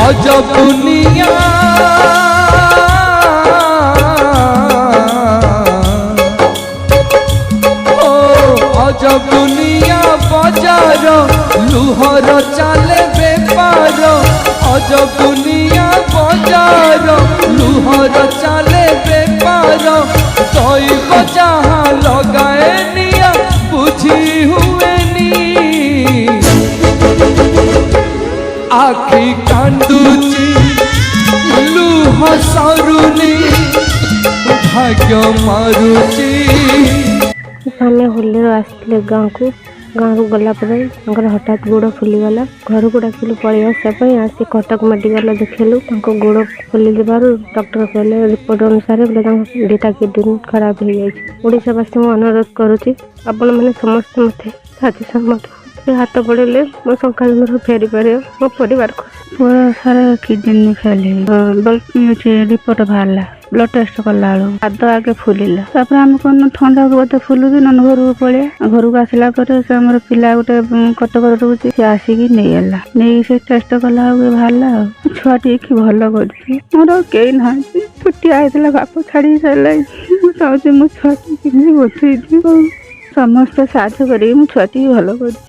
अजब दुनिया ओ अजब दुनिया बाजार लुहर चाले बेपार अजब दुनिया बाजार लुहर चाले बेपार दैव जहाँ लगाए निया बुझी हुए आखि कांदुची लुह सरुनी भाग्य मारुची। आम होली आसते गाँव को गलापर हठात गोड़ फुलीगला घर को डाकिलु पलि आसापी आसी कटक मेडिकल देखलु गोड़ फुली डॉक्टर कहले रिपोर्ट अनुसार दुटा किडनी खराब हो जाए। ओडावासी मु अनुरोध करुच्ची आपण मैंने समस्त मत साथी सहमत हाथ पड़े मो सकाल मोर फेरी पार मो परिवार को सारा किडनी फेल रिपोर्ट बाहर ब्लड टेस्ट कला पाद आगे फुलिला आम कौन ठंडा बोधे फुलुची नन घर को पलिया घर को आसला आम पिला गोटे कटक रोचे सी आसिक नहीं नहीं से टेस्ट कला बाहर छुआटी कि भल कर मोर कई ना छुट्टिया होता बाप छाड़ी सारा चाहूँ मो छुआटी बचे समस्त साहय कर छुआटी भल कर।